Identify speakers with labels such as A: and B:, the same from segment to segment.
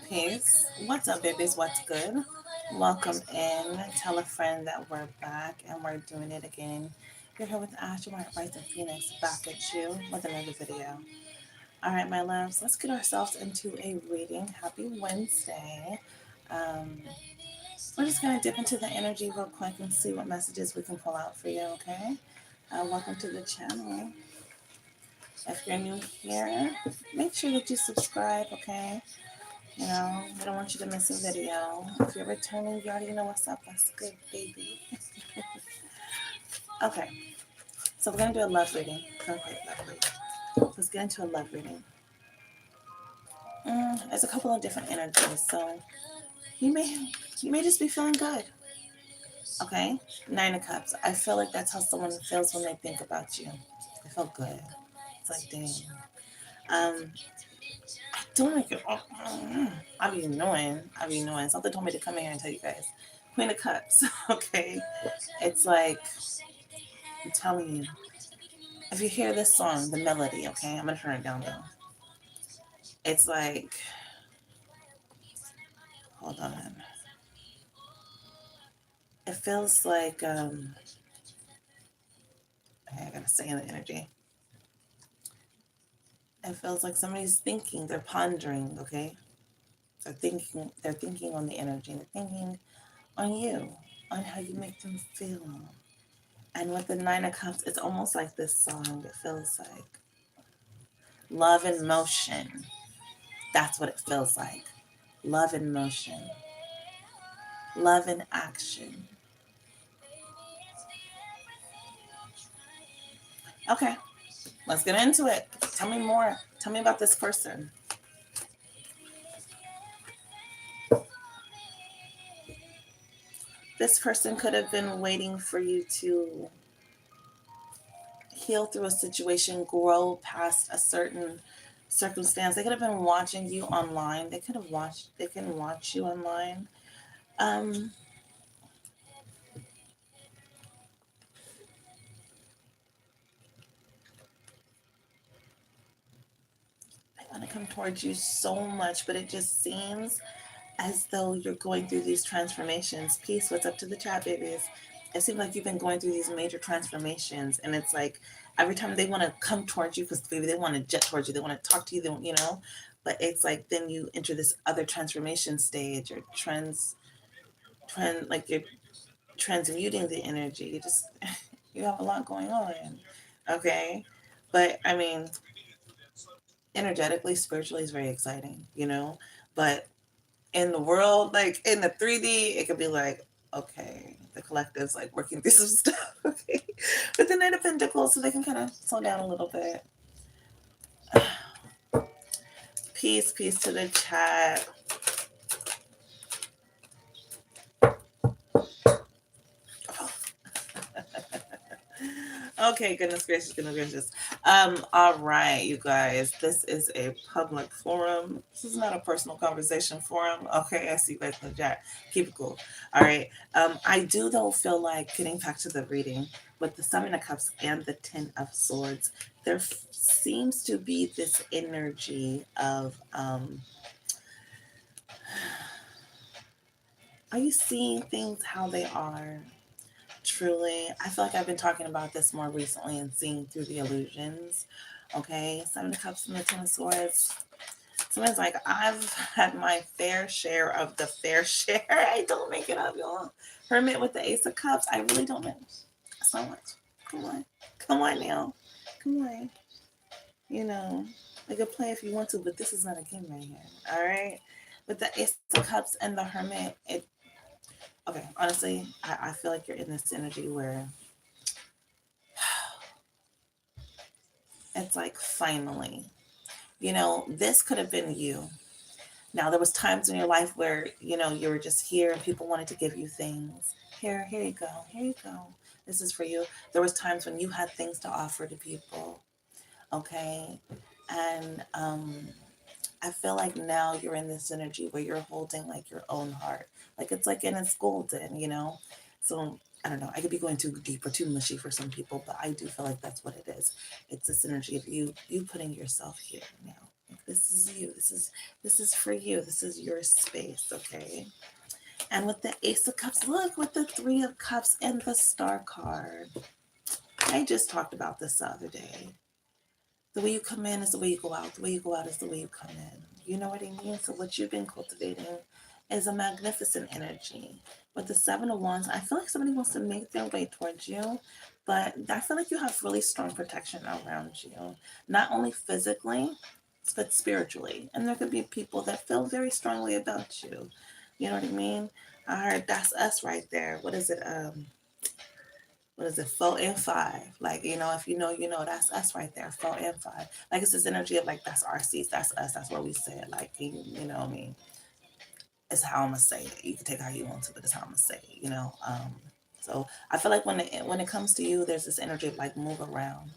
A: Peace. What's up, babies? What's good? Welcome in. Tell a friend that we're back and we're doing it again. You're here with Ash, White Rice, and Phoenix back at you with another video. All right, my loves, let's get ourselves into a reading. Happy Wednesday. Um, we're just going to dip into the energy real quick and see what messages we can pull out for you, okay? Welcome to the channel. If you're new here, make sure that you subscribe, okay? You know, we don't want you to miss a video. If you're returning, you already know what's up. That's good, baby. Okay, so we're going to do a love reading. Okay, love reading. Let's get into a love reading. There's a couple of different energies, so you may just be feeling good. Okay, Nine of Cups. I feel like that's how someone feels when they think about you. They feel good. It's like, dang. Don't make it. I be knowing. Something told me to come here and tell you guys. Queen of Cups. Okay, it's like I'm telling you. If you hear this song, the melody, okay, I'm gonna turn it down though. It's like, hold on. It feels like okay, I gotta stay in the energy. It feels like somebody's thinking, they're pondering, okay? They're thinking on the energy, they're thinking on you, on how you make them feel. And with the Nine of Cups, it's almost like this song. It feels like love in motion. That's what it feels like. Love in motion. Love in action. Okay, let's get into it. Tell me more. Tell me about this person. This person could have been waiting for you to heal through a situation, grow past a certain circumstance. They could have been watching you online. They can watch you online. They want to come towards you so much, but it just seems as though you're going through these transformations. Peace, what's up to the chat, babies? It seems like you've been going through these major transformations, and it's like every time they want to come towards you, because maybe they want to jet towards you, they want to talk to you, but it's like then you enter this other transformation stage, or like you're transmuting the energy. You have a lot going on, okay? But I mean, energetically, spiritually is very exciting, but in the world, like in the 3D, it could be like, okay, the collective's like working through some stuff, okay? But the Knight of Pentacles, so they can kind of slow down a little bit. Peace to the chat. Okay, goodness gracious. All right, you guys, this is a public forum. This is not a personal conversation forum. Okay, I see you guys in the chat. Keep it cool. All right. I do though feel like getting back to the reading with the Seven of Cups and the Ten of Swords, there seems to be this energy of are you seeing things how they are? Truly, I feel like I've been talking about this more recently and seeing through the illusions. Okay, Seven of Cups and the Ten of Swords. Someone's like, I've had my fair share of the fair share. I don't make it up, y'all. Hermit with the Ace of Cups. I really don't know so much. Come on now. Come on. I could play if you want to, but this is not a game right here. All right. With the Ace of Cups and the Hermit, okay, honestly, I feel like you're in this energy where it's like, finally, this could have been you. Now, there was times in your life where, you were just here and people wanted to give you things. Here you go. Here you go. This is for you. There was times when you had things to offer to people. Okay. And I feel like now you're in this energy where you're holding like your own heart. Like it's like, and it's golden, So I don't know, I could be going too deep or too mushy for some people, but I do feel like that's what it is. It's this energy of you putting yourself here now. Like, this is you. This is for you. This is your space, okay? And with the Ace of Cups, look, with the Three of Cups and the Star card. I just talked about this the other day. The way you come in is the way you go out. The way you go out is the way you come in. You know what I mean? So what you've been cultivating is a magnificent energy. With the Seven of Wands, I feel like somebody wants to make their way towards you, but I feel like you have really strong protection around you, not only physically, but spiritually. And there could be people that feel very strongly about you. You know what I mean? I heard that's us right there. What is it, 4 and 5? Like, if you know, that's us right there, 4 and 5. Like, it's this energy of like, that's our seats, that's us, that's where we sit. Like, what I mean? It's how I'm gonna say it. You can take it how you want to, but it's how I'm gonna say it. So I feel like when it comes to you, there's this energy of like, move around.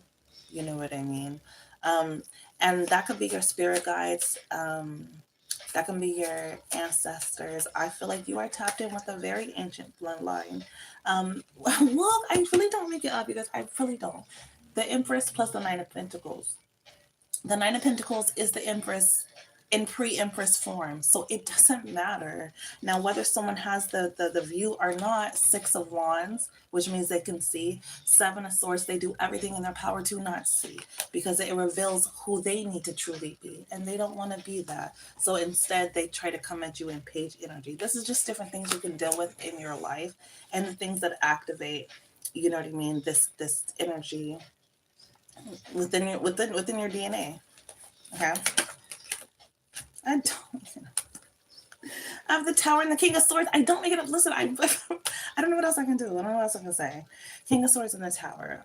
A: You know what I mean? Um, and that could be your spirit guides. That can be your ancestors. I feel like you are tapped in with a very ancient bloodline. Look, I really don't make it up because I really don't. The Empress plus the Nine of Pentacles. The Nine of Pentacles is the Empress in pre-Empress form, so it doesn't matter now whether someone has the view or not. Six of Wands, which means they can see. Seven of Swords, they do everything in their power to not see, because it reveals who they need to truly be, and they don't want to be that. So instead they try to come at you in page energy. This is just different things you can deal with in your life, and the things that activate, you know what I mean, this energy within your DNA. Okay. I don't. I have the Tower and the King of Swords. I don't make it up. Listen, I I don't know what else I can do. I don't know what else I can say. King of Swords and the Tower.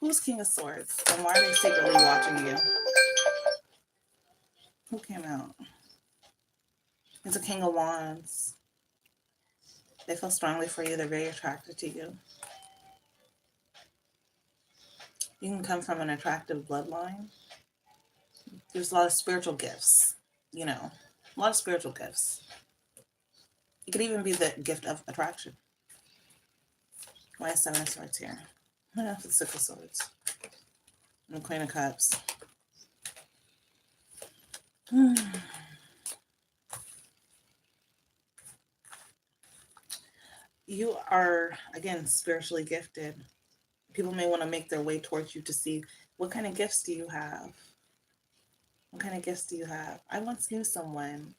A: Who's King of Swords? And why are they secretly watching you? Who came out? It's a King of Wands. They feel strongly for you. They're very attracted to you. You can come from an attractive bloodline. There's a lot of spiritual gifts, a lot of spiritual gifts. It could even be the gift of attraction. Why is Seven of Swords here? The Six of Swords. And the Queen of Cups. You are, again, spiritually gifted. People may want to make their way towards you to see, what kind of gifts do you have? What kind of gifts do you have? I once knew someone.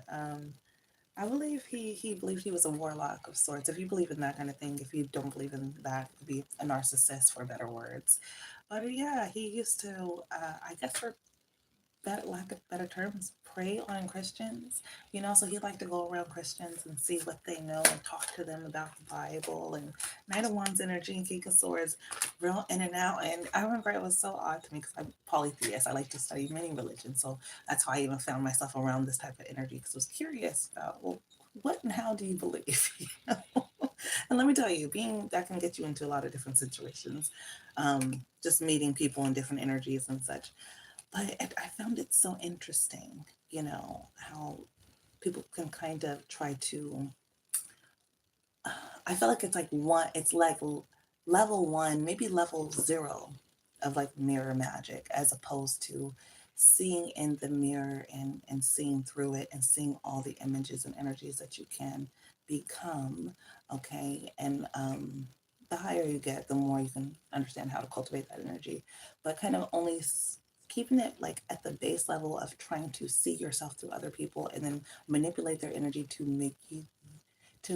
A: I believe he believed he was a warlock of sorts. If you believe in that kind of thing, if you don't believe in that, it could be a narcissist, for better words. But yeah, he used to, I guess for that lack of better terms, prey on Christians. So he'd like to go around Christians and see what they know and talk to them about the Bible. And Knight of Wands energy and King of Swords, real in and out. And I remember it was so odd to me because I'm polytheist. I like to study many religions. So that's how I even found myself around this type of energy, because I was curious about, well, what and how do you believe? And let me tell you, being that can get you into a lot of different situations, just meeting people in different energies and such. But I found it so interesting, how people can kind of try to. I feel like it's like level one, maybe level zero of like mirror magic, as opposed to seeing in the mirror and seeing through it and seeing all the images and energies that you can become. Okay. And the higher you get, the more you can understand how to cultivate that energy, but kind of only keeping it like at the base level of trying to see yourself through other people and then manipulate their energy to make you to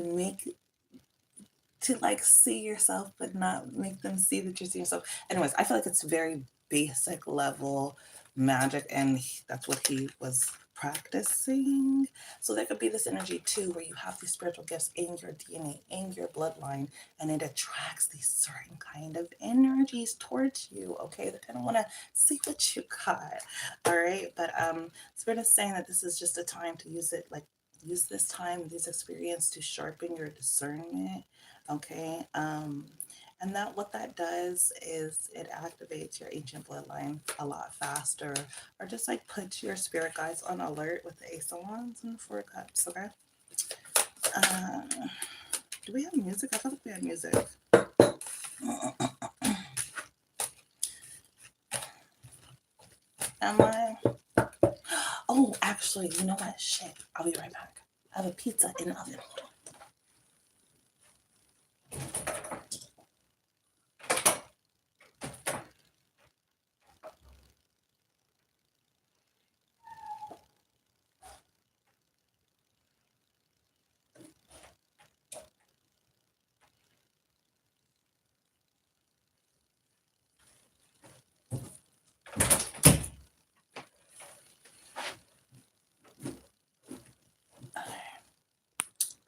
A: like see yourself but not make them see that you're seeing yourself. Anyways, I feel like it's very basic level magic, and that's what he was practicing. So there could be this energy too, where you have these spiritual gifts in your DNA, in your bloodline, and it attracts these certain kind of energies towards you. Okay, they kind of want to see what you got. All right, but Spirit is saying that this is just a time to use it, like use this time, this experience to sharpen your discernment. Okay, and that what that does is it activates your ancient bloodline a lot faster, or just like puts your spirit guides on alert with the Ace of Wands and the Four of Cups. Okay. Do we have music? I feel like we had music. Am I? Oh, actually, you know what? Shit. I'll be right back. I have a pizza in the oven.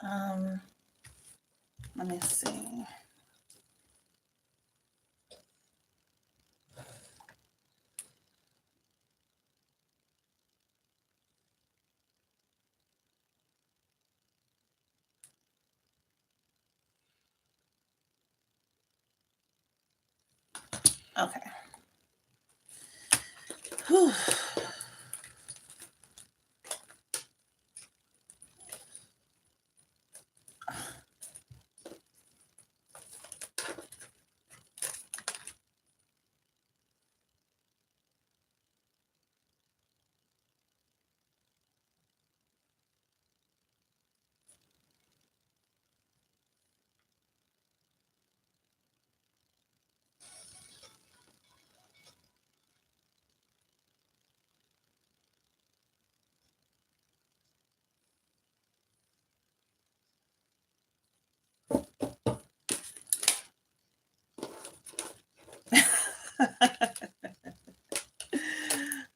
A: Um, Let me see. Okay. Whew.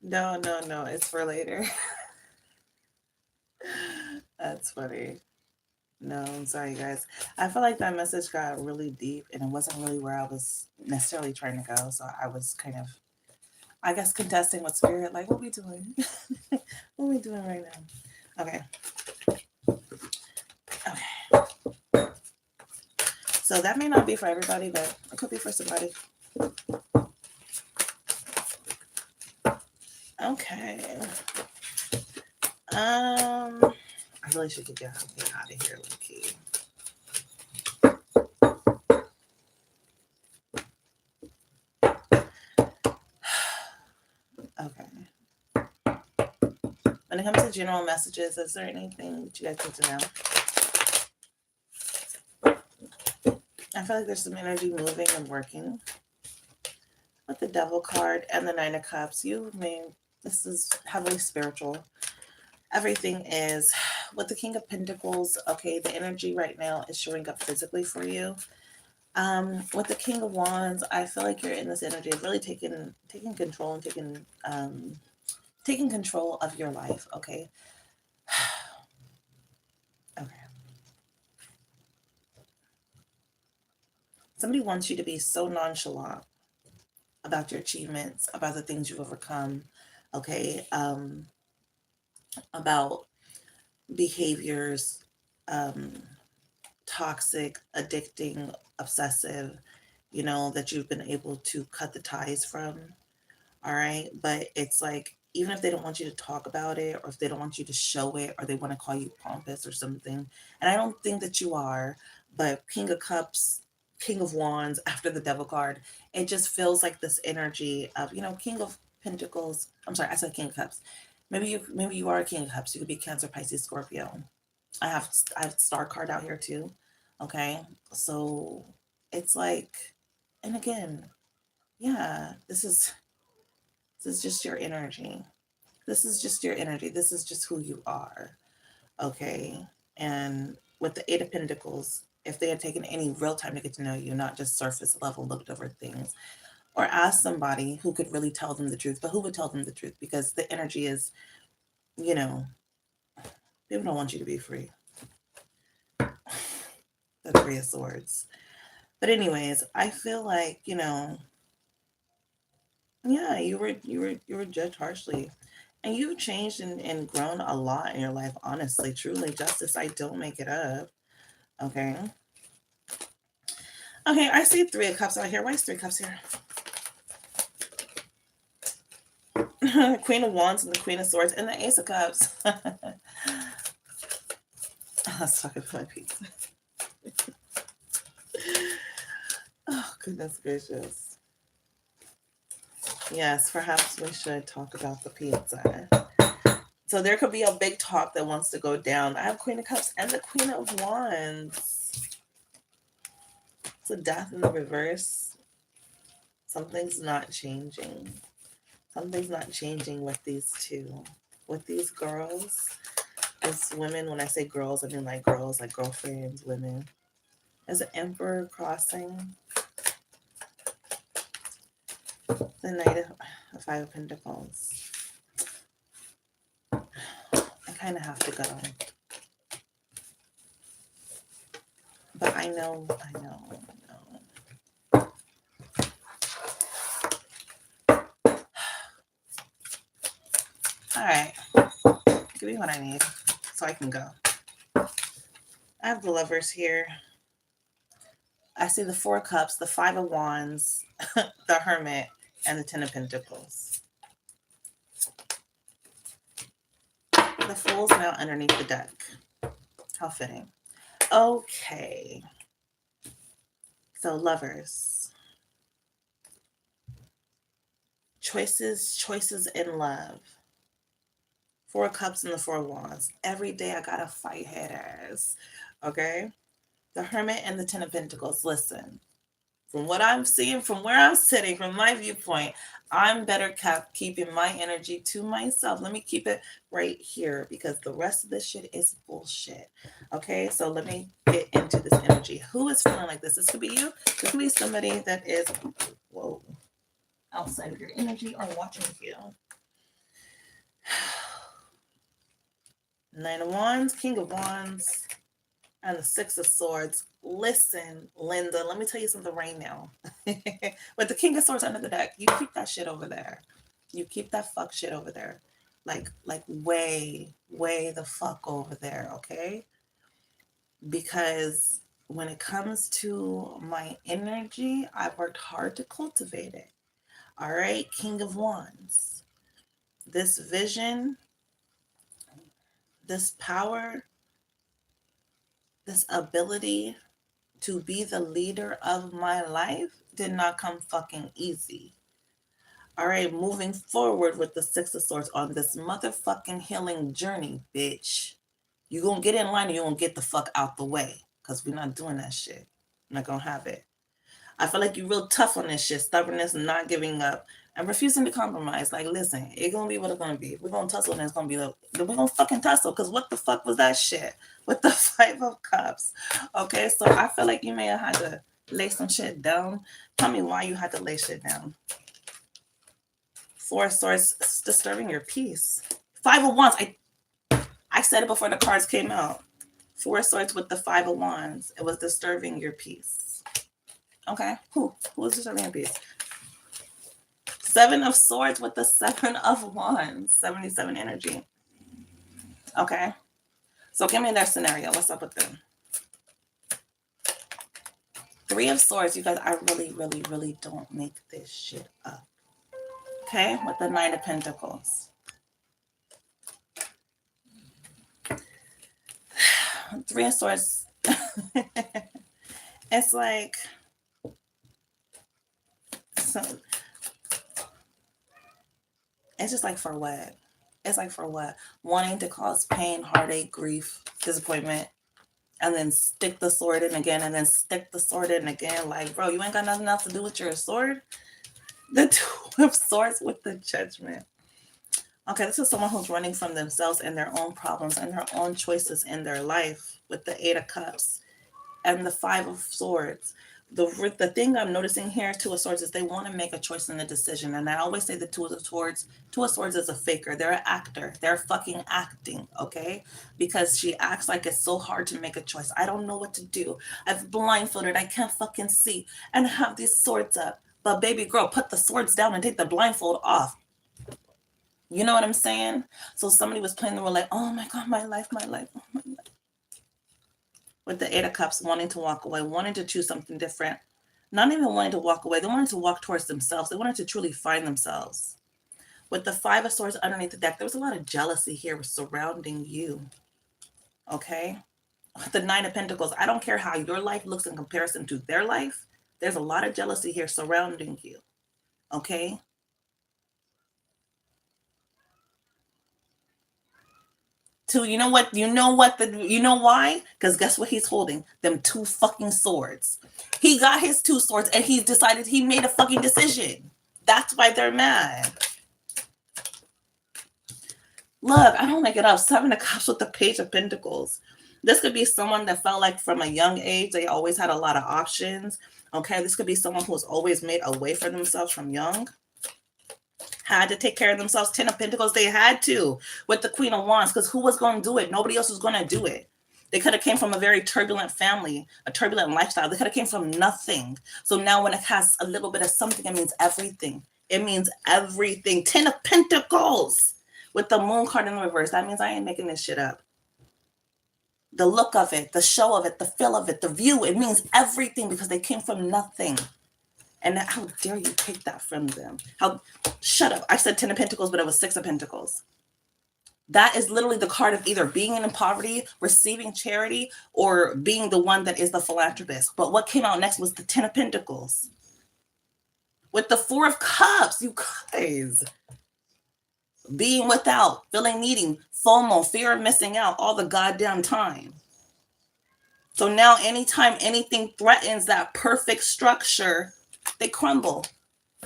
A: No, no, no. It's for later. That's funny. No, I'm sorry, guys. I feel like that message got really deep and it wasn't really where I was necessarily trying to go. So I was kind of, I guess, contesting with spirit, like, what we doing? What we doing right now? Okay. Okay. So that may not be for everybody, but it could be for somebody. Okay. I really should get out of here, Lucky. Okay. When it comes to general messages, is there anything that you guys need to know? I feel like there's some energy moving and working. With the Devil card and the Nine of Cups, this is heavily spiritual. Everything is. With the King of Pentacles, okay, the energy right now is showing up physically for you. With the King of Wands, I feel like you're in this energy of really taking control and taking control of your life, okay? Okay. Somebody wants you to be so nonchalant about your achievements, about the things you've overcome, okay? About behaviors, toxic, addicting, obsessive, that you've been able to cut the ties from. All right. But it's like, even if they don't want you to talk about it, or if they don't want you to show it, or they want to call you pompous or something, and I don't think that you are, but King of Cups, King of Wands, after the Devil card, it just feels like this energy of, King of Pentacles. I'm sorry, I said King of Cups. Maybe you are a King of Cups. You could be Cancer, Pisces, Scorpio. I have Star card out here too. Okay. So it's like, and again, yeah, this is just your energy. This is just your energy. This is just who you are. Okay. And with the Eight of Pentacles, if they had taken any real time to get to know you, not just surface level looked over things, or ask somebody who could really tell them the truth, but who would tell them the truth? Because the energy is, people don't want you to be free. The Three of Swords. But anyways, I feel like, yeah, you were judged harshly. And you've changed and grown a lot in your life, honestly, truly. Justice, I don't make it up. Okay. Okay, I see Three of Cups out here. Why is Three of Cups here? Queen of Wands and the Queen of Swords and the Ace of Cups. Let's talk about my pizza. Goodness gracious. Yes, perhaps we should talk about the pizza. So there could be a big talk that wants to go down. I have Queen of Cups and the Queen of Wands. It's a death in the reverse. Something's not changing. Something's not changing with these two. With these girls, as women, when I say girls, I mean like girls, like girlfriends, women. As an Emperor crossing, the Knight of the Five of Pentacles. I kind of have to go. But I know. All right. Give me what I need so I can go. I have the Lovers here. I see the Four of Cups, the Five of Wands, the Hermit, and the Ten of Pentacles. The Fool's now underneath the deck. How fitting. Okay. So Lovers. Choices in love. Four of Cups and the Four of Wands. Every day I gotta fight hitters. Okay? The Hermit and the Ten of Pentacles. Listen, from what I'm seeing, from where I'm sitting, from my viewpoint, I'm better keeping my energy to myself. Let me keep it right here because the rest of this shit is bullshit. Okay, so let me get into this energy. Who is feeling like this? This could be you. This could be somebody that is, whoa, outside of your energy or watching you. Nine of Wands, King of Wands, and the Six of Swords. Listen, Linda, let me tell you something right now. With the King of Swords under the deck, you keep that shit over there. You keep that fuck shit over there. Like way the fuck over there, okay? Because when it comes to my energy, I've worked hard to cultivate it. All right, King of Wands. This vision, this power, this ability to be the leader of my life did not come fucking easy. All right, moving forward with the Six of Swords on this motherfucking healing journey, bitch. You gonna get in line or you gonna get the fuck out the way. Because we're not doing that shit. I'm not gonna have it. I feel like you're real tough on this shit. Stubbornness and not giving up. And refusing to compromise. Like, listen, it's gonna be what it's gonna be. We're gonna tussle and it's gonna be we're gonna fucking tussle. Because what the fuck was that shit? With the Five of Cups. Okay, so I feel like you may have had to lay some shit down. Tell me why you had to lay shit down. Four of Swords, it's disturbing your peace. Five of Wands, I said it before the cards came out. Four of Swords with the Five of Wands. It was disturbing your peace. Okay, who was disturbing your peace? Seven of Swords with the Seven of Wands. 77 energy. Okay, so give me their scenario. What's up with them? Three of Swords, you guys, I really don't make this shit up. Okay, with the Nine of Pentacles. Three of Swords. It's like, so, it's just like for what? It's like for what? Wanting to cause pain, heartache, grief, disappointment, and then stick the sword in again, and then stick the sword in again. Like, bro, you ain't got nothing else to do with your sword? The Two of Swords with the Judgment. Okay, this is someone who's running from themselves and their own problems and their own choices in their life with the Eight of Cups and the Five of Swords. The thing I'm noticing here, Two of Swords, is they want to make a choice and a decision. And I always say the Two of Swords is a faker. They're an actor. They're fucking acting, okay? Because she acts like it's so hard to make a choice. I don't know what to do. I've blindfolded. I can't fucking see. And have these swords up. But baby girl, put the swords down and take the blindfold off. You know what I'm saying? So somebody was playing the role like, oh my God, my life, oh my life. With the Eight of Cups, wanting to walk away, wanting to choose something different. Not even wanting to walk away. They wanted to walk towards themselves. They wanted to truly find themselves. With the Five of Swords underneath the deck, there was a lot of jealousy here surrounding you. Okay? With the Nine of Pentacles, I don't care how your life looks in comparison to their life. There's a lot of jealousy here surrounding you. Okay? Two, you know what? You know why? Because guess what he's holding? Them two fucking swords. He got his two swords and he decided he made a fucking decision. That's why they're mad. Look, I don't make it up. Seven of Cups with the Page of Pentacles. This could be someone that felt like from a young age, they always had a lot of options. Okay, this could be someone who's always made a way for themselves from young. Had to take care of themselves. 10 of Pentacles, they had to with the Queen of Wands, because who was going to do it? Nobody else was going to do it. They could have came from a very turbulent family, a turbulent lifestyle. They could have came from nothing. So now when it has a little bit of something, it means everything. It means everything. 10 of Pentacles with the Moon card in the reverse. That means I ain't making this shit up. The look of it, the show of it, the feel of it, the view, it means everything because they came from nothing. And how dare you take that from them? Shut up. I said 10 of Pentacles, but it was 6 of Pentacles. That is literally the card of either being in poverty, receiving charity, or being the one that is the philanthropist. But what came out next was the 10 of Pentacles. With the 4 of Cups, you guys. Being without, feeling needing, FOMO, fear of missing out all the goddamn time. So now anytime anything threatens that perfect structure, they crumble.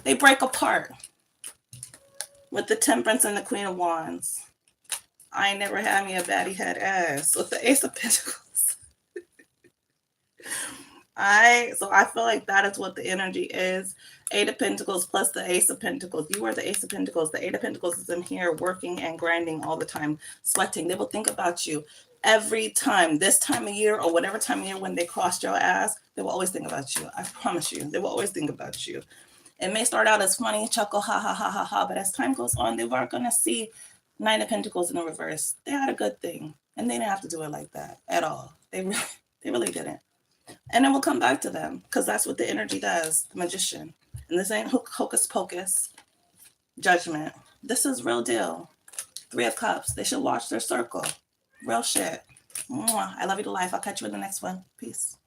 A: They break apart. With the Temperance and the Queen of Wands. I ain't never had me a baddie head ass. With the Ace of Pentacles. So I feel like that is what the energy is. 8 of Pentacles plus the Ace of Pentacles. You are the Ace of Pentacles. The 8 of Pentacles is in here working and grinding all the time, sweating. They will think about you every time, this time of year or whatever time of year when they crossed your ass. They will always think about you. I promise you. They will always think about you. It may start out as funny, chuckle, ha, ha, ha, ha, ha. But as time goes on, they weren't going to see 9 of Pentacles in the reverse. They had a good thing. And they didn't have to do it like that at all. They really didn't. And it will come back to them because that's what the energy does, the Magician. And this ain't hocus pocus, Judgment. This is real deal. 3 of Cups. They should watch their circle. Real shit. Mwah. I love you to life. I'll catch you in the next one. Peace.